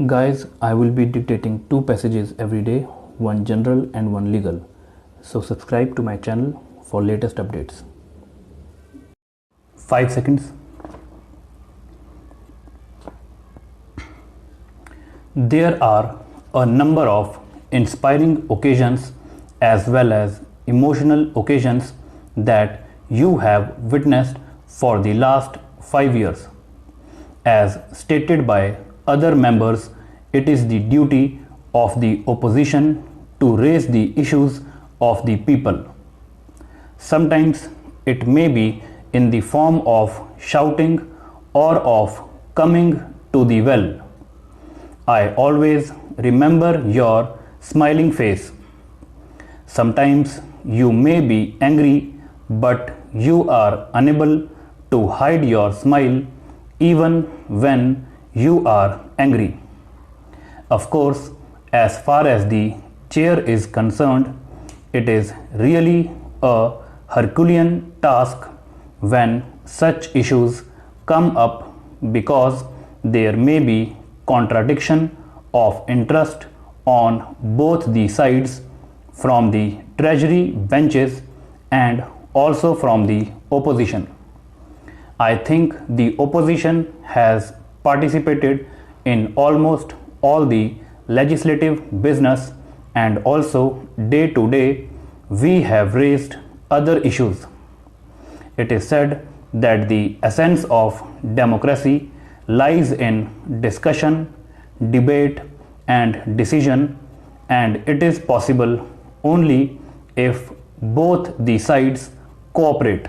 Guys, I will be dictating two passages every day, one general and one legal. So subscribe to my channel for latest updates. 5 seconds. There are a number of inspiring occasions as well as emotional occasions that you have witnessed for the last 5 years. As stated by other members, it is the duty of the opposition to raise the issues of the people. Sometimes it may be in the form of shouting or of coming to the well. I always remember your smiling face. Sometimes you may be angry, but you are unable to hide your smile even when you are angry. Of course, as far as the chair is concerned, it is really a Herculean task when such issues come up because there may be contradiction of interest on both the sides from the treasury benches and also from the opposition. I think the opposition has participated in almost all the legislative business, and also day to day we have raised other issues. It is said that the essence of democracy lies in discussion, debate and decision, and it is possible only if both the sides cooperate.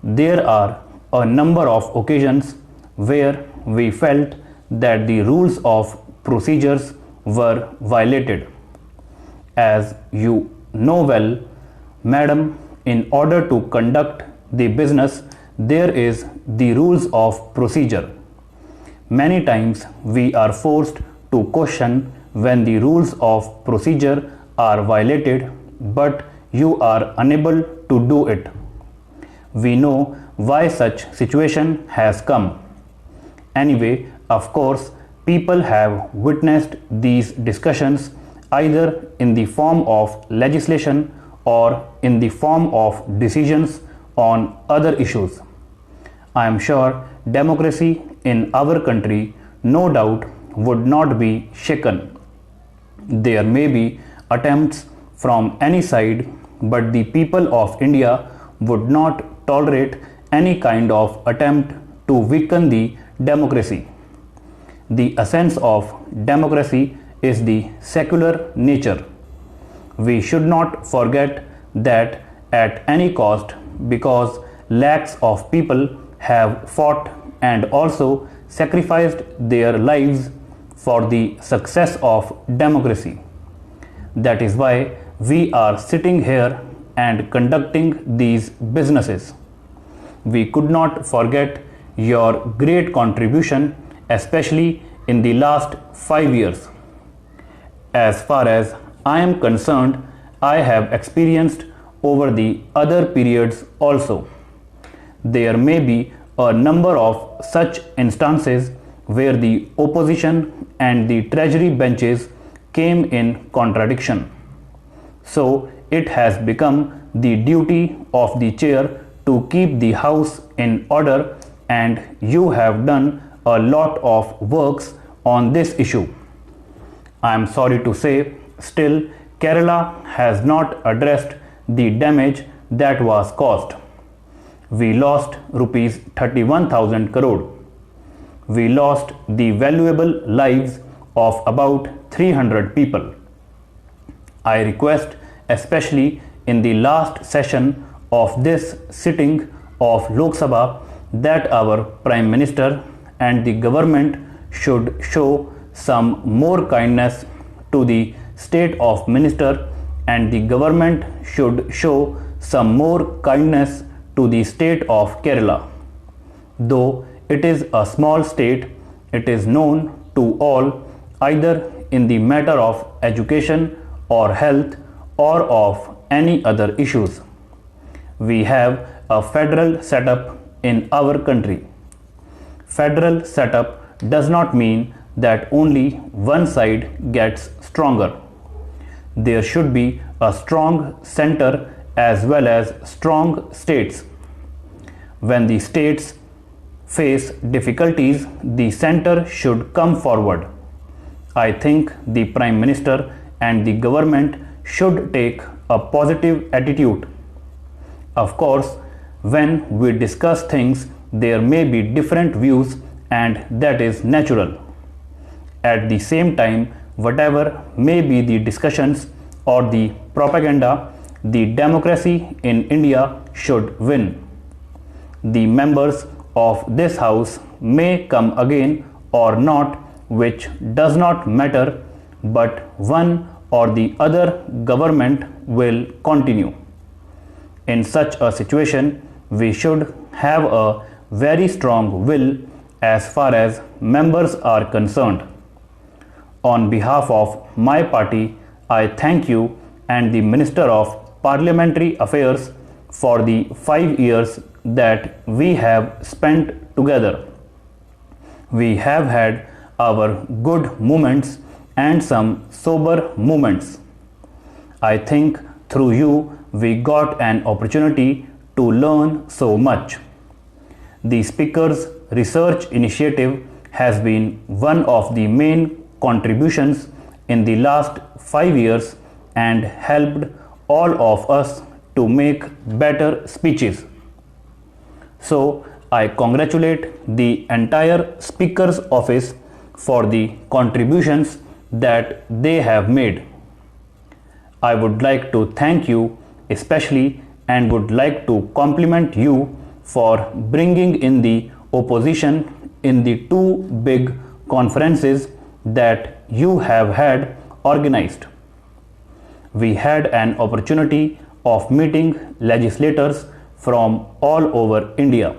There are a number of occasions where we felt that the rules of procedures were violated. As you know well, madam, in order to conduct the business, there is the rules of procedure. Many times we are forced to question when the rules of procedure are violated, but you are unable to do it. We know why such situation has come. Anyway, of course, people have witnessed these discussions either in the form of legislation or in the form of decisions on other issues. I am sure democracy in our country no doubt would not be shaken. There may be attempts from any side, but the people of India would not tolerate any kind of attempt to weaken the democracy. The essence of democracy is the secular nature. We should not forget that at any cost, because lakhs of people have fought and also sacrificed their lives for the success of democracy. That is why we are sitting here and conducting these businesses. We could not forget your great contribution, especially in the last 5 years. As far as I am concerned, I have experienced over the other periods also. There may be a number of such instances where the opposition and the treasury benches came in contradiction. So it has become the duty of the chair to keep the house in order, and you have done a lot of works on this issue. I am sorry to say, still Kerala has not addressed the damage that was caused. We lost rupees 31,000 crore. We lost the valuable lives of about 300 people. I request, especially in the last session of this sitting of Lok Sabha, that our Prime Minister and the government should show some more kindness to the state of minister, and the government should show some more kindness to the state of Kerala. Though it is a small state, it is known to all, either in the matter of education or health or of any other issues. We have a federal setup in our country. Federal setup does not mean that only one side gets stronger. There should be a strong center as well as strong states. When the states face difficulties, the center should come forward. I think the Prime Minister and the government should take a positive attitude. Of course, when we discuss things, there may be different views, and that is natural. At the same time, whatever may be the discussions or the propaganda, the democracy in India should win. The members of this house may come again or not, which does not matter, but one or the other government will continue. In such a situation, we should have a very strong will as far as members are concerned. On behalf of my party, I thank you and the Minister of Parliamentary Affairs for the 5 years that we have spent together. We have had our good moments and some sober moments. I think through you we got an opportunity to learn so much. The Speaker's Research Initiative has been one of the main contributions in the last 5 years and helped all of us to make better speeches. So, I congratulate the entire Speaker's office for the contributions that they have made. I would like to thank you especially and would like to compliment you for bringing in the opposition in the two big conferences that you have had organized. We had an opportunity of meeting legislators from all over India.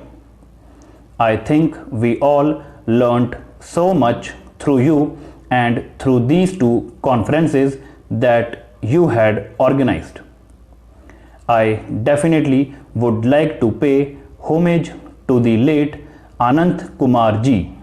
I think we all learnt so much through you and through these two conferences that you had organized. I definitely would like to pay homage to the late Anant Kumar ji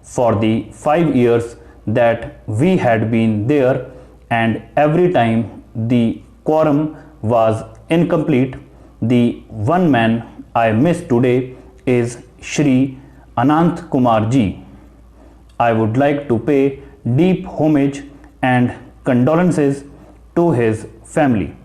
for the 5 years that we had been there, and every time the quorum was incomplete, the one man I miss today is Shri Anant Kumar ji. I would like to pay deep homage and condolences to his family.